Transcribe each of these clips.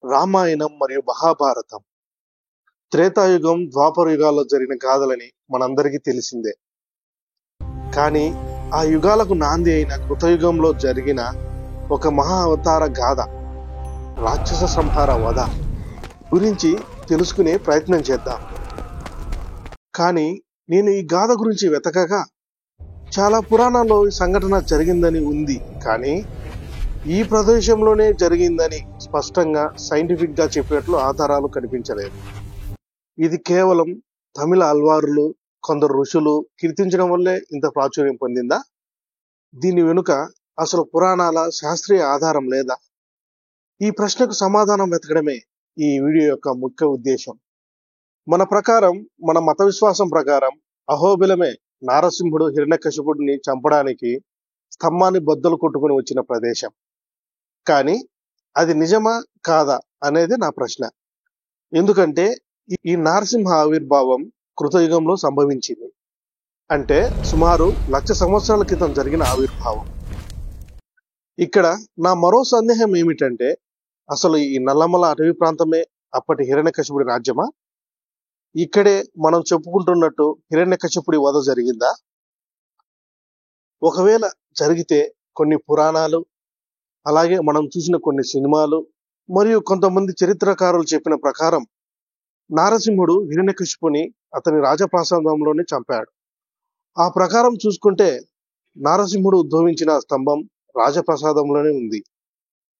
రామాయణం మరియు మహాభారతం త్రేతాయుగం, ద్వాపర యుగాల్లో జరిగిన గాథలని మనందరికీ తెలిసిందే. కానీ ఆ యుగాలకు నాంది అయిన కృతయుగంలో జరిగిన ఒక మహా అవతార గాథ, రాక్షస సంహార వధ గురించి తెలుసుకునే ప్రయత్నం చేద్దాం. కానీ నేను ఈ గాథ గురించి వెతకగా చాలా పురాణాల్లో ఈ సంఘటన జరిగిందని ఉంది, కానీ ఈ ప్రదేశంలోనే జరిగిందని స్పష్టంగా సైంటిఫిక్ గా చెప్పినట్లు ఆధారాలు కనిపించలేదు. ఇది కేవలం తమిళ అల్వారులు, కొందరు ఋషులు కీర్తించడం వల్లే ఇంత ప్రాచుర్యం పొందిందా? దీని వెనుక అసలు పురాణాల శాస్త్రీయ ఆధారం లేదా? ఈ ప్రశ్నకు సమాధానం వెతకడమే ఈ వీడియో యొక్క ముఖ్య ఉద్దేశం. మన మత విశ్వాసం ప్రకారం అహోబిలమే నారసింహుడు హిరణ్యకశిపుడిని చంపడానికి స్తంభాన్ని బద్దలు కొట్టుకుని వచ్చిన ప్రదేశం. కానీ అది నిజమా కాదా అనేది నా ప్రశ్న. ఎందుకంటే ఈ నారసింహ ఆవిర్భావం కృతయుగంలో సంభవించింది. అంటే సుమారు 1,00,000 సంవత్సరాల క్రితం జరిగిన ఆవిర్భావం. ఇక్కడ నా మరో సందేహం ఏమిటంటే, అసలు ఈ నల్లమల అటవీ ప్రాంతమే అప్పటి హిరణ్యకశిపుడి రాజ్యమా? ఇక్కడే మనం చెప్పుకుంటున్నట్టు హిరణ్యకశిపుడి వధ జరిగిందా? ఒకవేళ జరిగితే కొన్ని పురాణాలు, అలాగే మనం చూసిన కొన్ని సినిమాలు మరియు కొంతమంది చరిత్రకారులు చెప్పిన ప్రకారం నారసింహుడు హిరణ్యకశిపుని అతని రాజప్రాసాదంలోనే చంపాడు. ఆ ప్రకారం చూసుకుంటే నారసింహుడు ఉద్భవించిన స్తంభం రాజప్రసాదంలోనే ఉంది.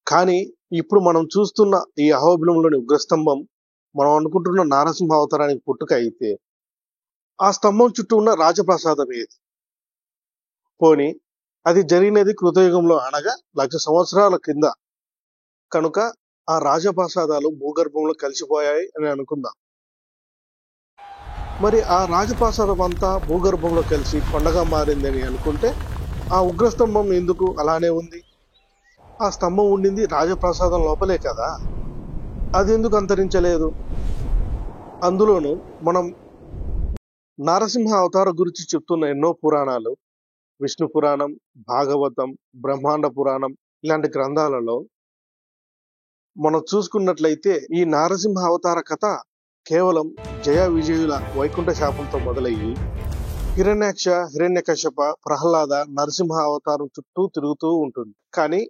కానీ ఇప్పుడు మనం చూస్తున్న ఈ అహోబిలంలోని ఉగ్రస్తంభం మనం అనుకుంటున్న నారసింహ అవతారానికి పుట్టుక అయితే, ఆ స్తంభం చుట్టూ ఉన్న రాజప్రసాదం ఏది? పోని అది జరిగినది కృతయుగంలో, అనగా 1,00,000 సంవత్సరాల కింద. కనుక ఆ రాజప్రసాదాలు భూగర్భంలో కలిసిపోయాయి అని అనుకుందాం. మరి ఆ రాజప్రాసాదం అంతా భూగర్భంలో కలిసి కొండగా మారిందని అనుకుంటే, ఆ ఉగ్రస్తంభం ఎందుకు అలానే ఉంది? ఆ స్తంభం ఉండింది రాజప్రాసాదం లోపలే కదా, అది ఎందుకు అంతరించలేదు? అందులోనూ మనం నారసింహ అవతార గురించి చెప్తున్న ఎన్నో పురాణాలు, విష్ణు పురాణం, భాగవతం, బ్రహ్మాండ పురాణం ఇలాంటి గ్రంథాలలో మనం చూసుకున్నట్లయితే ఈ నారసింహ అవతార కథ కేవలం జయ విజయుల వైకుంఠ శాపంతో మొదలయ్యి హిరణ్యాక్ష, హిరణ్యకశ్యప, ప్రహ్లాద, నరసింహ అవతారం చుట్టూ తిరుగుతూ ఉంటుంది. కానీ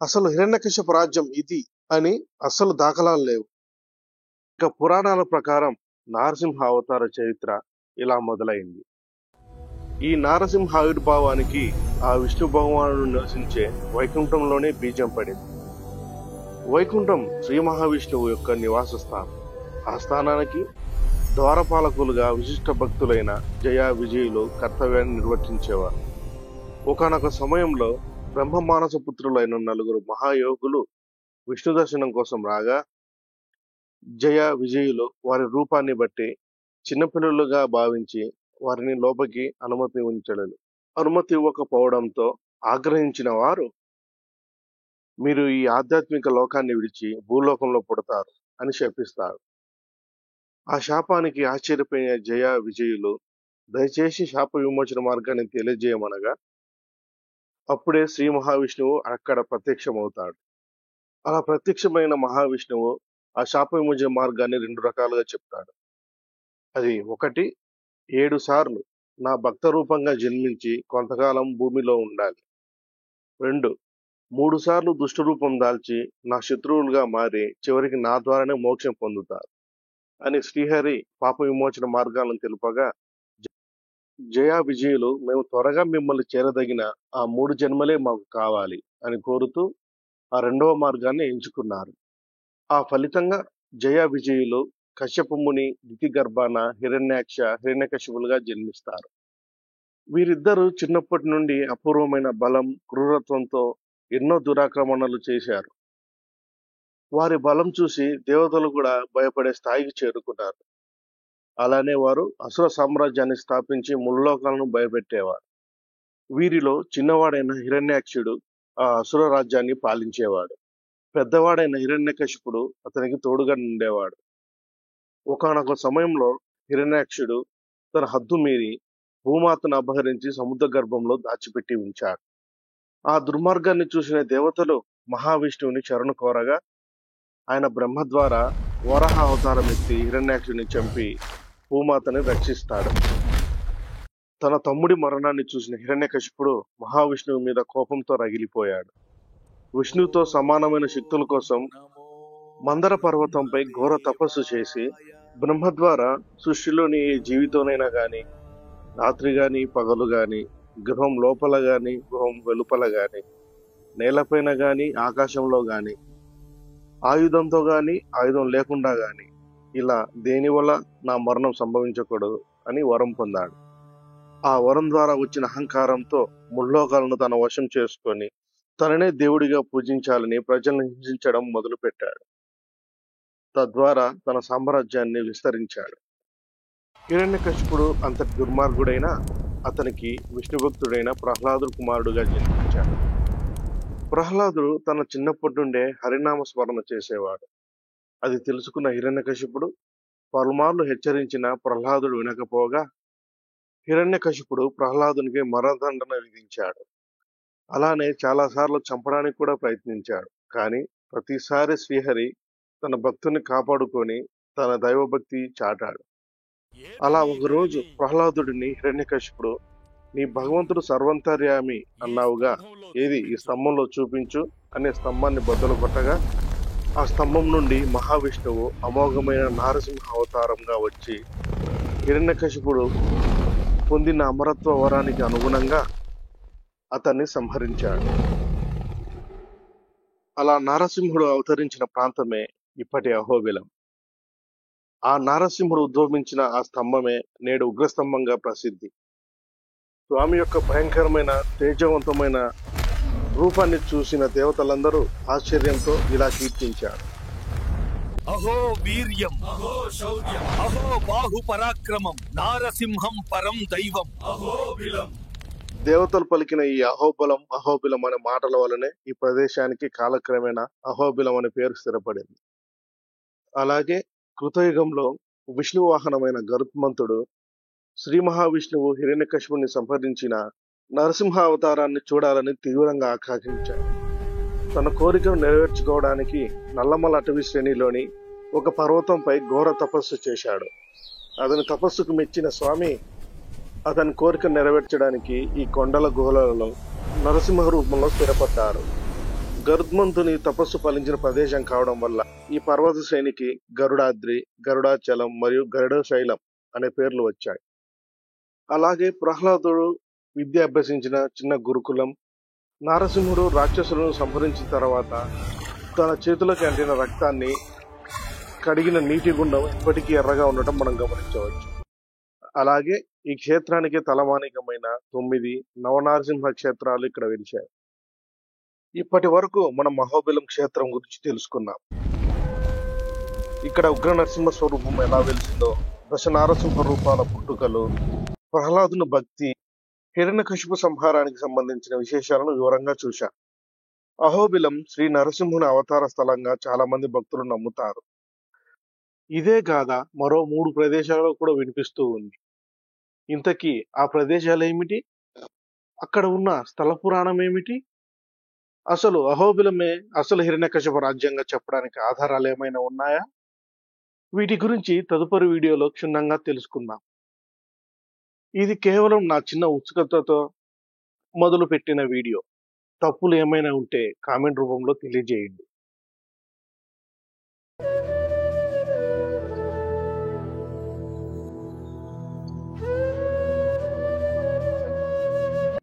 అసలు హిరణ్యకశ్యప రాజ్యం ఇది అని అస్సలు దాఖలాలు లేవు. ఇక పురాణాల ప్రకారం నారసింహ అవతార చరిత్ర ఇలా మొదలైంది. ఈ నారసింహ ఆవిర్భావానికి ఆ విష్ణు భగవానుడు నివసించే వైకుంఠంలోనే బీజం పడింది. వైకుంఠం శ్రీ మహావిష్ణువు యొక్క నివాస స్థానం. ఆ స్థానానికి ద్వారపాలకులుగా విశిష్ట భక్తులైన జయ విజయులు కర్తవ్యాన్ని నిర్వర్తించేవారు. ఒకానొక సమయంలో బ్రహ్మమానస పుత్రులైన 4 మహాయోగులు విష్ణు దర్శనం కోసం రాగా, జయ విజయులు వారి రూపాన్ని బట్టి చిన్నపిల్లలుగా భావించి వారిని లోపలికి అనుమతి ఇవ్వకపోవడంతో ఆగ్రహించిన వారు, మీరు ఈ ఆధ్యాత్మిక లోకాన్ని విడిచి భూలోకంలో పుడతారు అని శపిస్తారు. ఆ శాపానికి ఆశ్చర్యపోయిన జయ విజయులు దయచేసి శాప విమోచన మార్గాన్ని తెలియజేయమనగా, అప్పుడే శ్రీ మహావిష్ణువు అక్కడ ప్రత్యక్షమవుతాడు. అలా ప్రత్యక్షమైన మహావిష్ణువు ఆ శాప విమోచన మార్గాన్ని 2 రకాలుగా చెప్తాడు. అది 1, 7 సార్లు నా భక్త రూపంగా జన్మించి కొంతకాలం భూమిలో ఉండాలి. 2, 3 సార్లు దుష్ట రూపం దాల్చి నా శత్రువులుగా మారి చివరికి నా ద్వారానే మోక్షం పొందుతారు అని శ్రీహరి పాప విమోచన మార్గాలను తెలుపగా, జయా విజయులు మేము త్వరగా మిమ్మల్ని చేరదగిన ఆ 3 జన్మలే మాకు కావాలి అని కోరుతూ ఆ 2వ మార్గాన్ని ఎంచుకున్నారు. ఆ ఫలితంగా జయా విజయులు కశ్యపముని దితి గర్భాన హిరణ్యాక్ష, హిరణ్యకశిపులుగా జన్మిస్తారు. వీరిద్దరూ చిన్నప్పటి నుండి అపూర్వమైన బలం, క్రూరత్వంతో ఎన్నో దురాక్రమణలు చేశారు. వారి బలం చూసి దేవతలు కూడా భయపడే స్థాయికి చేరుకున్నారు. అలానే వారు అసుర సామ్రాజ్యాన్ని స్థాపించి ముల్లోకాలను భయపెట్టేవారు. వీరిలో చిన్నవాడైన హిరణ్యాక్షుడు ఆ అసుర రాజ్యాన్ని పాలించేవాడు. పెద్దవాడైన హిరణ్యకశిపుడు అతనికి తోడుగా ఉండేవాడు. ఒకానొక సమయంలో హిరణ్యాక్షుడు తన హద్దు మీరి భూమాతను అపహరించి సముద్ర గర్భంలో దాచిపెట్టి ఉంచాడు. ఆ దుర్మార్గాన్ని చూసిన దేవతలు మహావిష్ణువుని శరణు కోరగా, ఆయన బ్రహ్మ ద్వారా వరాహ అవతారం ఎత్తి హిరణ్యాక్షుని చంపి భూమాతని రక్షిస్తాడు. తన తమ్ముడి మరణాన్ని చూసిన హిరణ్యకశిపుడు మహావిష్ణువు మీద కోపంతో రగిలిపోయాడు. విష్ణువుతో సమానమైన శక్తుల కోసం మందర పర్వతంపై ఘోర తపస్సు చేసి బ్రహ్మ ద్వారా సృష్టిలోని ఏ జీవితోనైనా గాని, రాత్రి గాని పగలు గాని, గృహం లోపల గాని గృహం వెలుపల గాని, నేలపైన గాని ఆకాశంలో గాని, ఆయుధంతో గాని ఆయుధం లేకుండా గాని ఇలా దేని వల్ల నా మరణం సంభవించకూడదు అని వరం పొందాడు. ఆ వరం ద్వారా వచ్చిన అహంకారంతో ముల్లోకాలను తన వశం చేసుకొని తననే దేవుడిగా పూజించాలని ప్రజలను హింసించడం మొదలుపెట్టాడు. తద్వారా తన సామ్రాజ్యాన్ని విస్తరించాడు. హిరణ్యకశిపుడు అంతటి దుర్మార్గుడైన అతనికి విష్ణుభక్తుడైన ప్రహ్లాదుడు కుమారుడుగా జన్మించాడు. ప్రహ్లాదుడు తన చిన్నప్పటి నుండే హరినామ స్మరణ చేసేవాడు. అది తెలుసుకున్న హిరణ్యకశిపుడు పలుమార్లు హెచ్చరించిన ప్రహ్లాదుడు వినకపోగా హిరణ్యకశిపుడు ప్రహ్లాదునికి మరణదండన విధించాడు. అలానే చాలాసార్లు చంపడానికి కూడా ప్రయత్నించాడు. కానీ ప్రతిసారి శ్రీహరి తన భక్తుని కాపాడుకొని తన దైవభక్తి చాటాడు. అలా ఒకరోజు ప్రహ్లాదుడిని హిరణ్యకశిపుడు, నీ భగవంతుడు సర్వంతర్యామి అన్నావుగా, ఏది ఈ స్తంభంలో చూపించు అనే స్తంభాన్ని బద్దలు కొట్టగా ఆ స్తంభం నుండి మహావిష్ణువు అమోఘమైన నారసింహ అవతారంగా వచ్చి హిరణ్యకశిపుడు పొందిన అమరత్వ వరానికి అనుగుణంగా అతన్ని సంహరించాడు. అలా నారసింహుడు అవతరించిన ప్రాంతమే ఇప్పటి అహోబిలం. ఆ నారసింహుడు ఉద్భవించిన ఆ స్తంభమే నేడు ఉగ్రస్తంభంగా ప్రసిద్ధి. స్వామి యొక్క భయంకరమైన తేజవంతమైన రూపాన్ని చూసిన దేవతలందరూ ఆశ్చర్యంతో ఇలా కీర్తించారు: అహో వీర్యం, అహో శౌర్యం, అహో బాహు పరాక్రమం, నారసింహం పరం దైవం అహోబిలం. దేవతలు పలికిన ఈ అహోబలం అహోబిలం అనే మాటల వలనే ఈ ప్రదేశానికి కాలక్రమేణా అహోబిలం అనే పేరు స్థిరపడింది. అలాగే కృతయుగంలో విష్ణు వాహనమైన గరుత్మంతుడు శ్రీ మహావిష్ణువు హిరణ్యకశిపుని సంహరించిన నరసింహ అవతారాన్ని చూడాలని తీవ్రంగా ఆకాంక్షించాడు. తన కోరికను నెరవేర్చుకోవడానికి నల్లమల అటవీ శ్రేణిలోని ఒక పర్వతంపై ఘోర తపస్సు చేశాడు. అతని తపస్సుకు మెచ్చిన స్వామి అతని కోరిక నెరవేర్చడానికి ఈ కొండల గుహలలో నరసింహ రూపంలో స్థిరపడ్డారు. గరుత్మంతుని తపస్సు ఫలించిన ప్రదేశం కావడం వల్ల ఈ పర్వత శ్రేణికి గరుడాద్రి, గరుడాచలం మరియు గరుడశైలం అనే పేర్లు వచ్చాయి. అలాగే ప్రహ్లాదుడు విద్య అభ్యసించిన చిన్న గురుకులం, నారసింహుడు రాక్షసులను సంహరించిన తర్వాత తన చేతులకు అంటిన రక్తాన్ని కడిగిన నీటి గుండం ఇప్పటికీ ఎర్రగా ఉండటం మనం గమనించవచ్చు. అలాగే ఈ క్షేత్రానికి తలమానికమైన 9 నవనారసింహ క్షేత్రాలు ఇక్కడ వెలిచాయి. ఇప్పటి వరకు మనం అహోబిలం క్షేత్రం గురించి తెలుసుకున్నాం. ఇక్కడ ఉగ్ర నరసింహ స్వరూపం ఎలా వెలిసిందో, దశ నారసింహ రూపాల పుట్టుకలు, ప్రహ్లాదుని భక్తి, హిరణ్యకశిపు సంహారానికి సంబంధించిన విశేషాలను వివరంగా చూశాం. అహోబిలం శ్రీ నరసింహుని అవతార స్థలంగా చాలా మంది భక్తులు నమ్ముతారు. ఇదే గాథ మరో 3 ప్రదేశాలలో కూడా వినిపిస్తూ ఉంది. ఇంతకీ ఆ ప్రదేశాలు ఏమిటి? అక్కడ ఉన్న స్థల పురాణం ఏమిటి? అసలు అహోబిలమే అసలు హిరణ్యకశిప రాజ్యంగా చెప్పడానికి ఆధారాలు ఏమైనా ఉన్నాయా? వీటి గురించి తదుపరి వీడియోలో క్షుణ్ణంగా తెలుసుకుందాం. ఇది కేవలం నా చిన్న ఉత్సుకతతో మొదలుపెట్టిన వీడియో. తప్పులు ఏమైనా ఉంటే కామెంట్ రూపంలో తెలియజేయండి.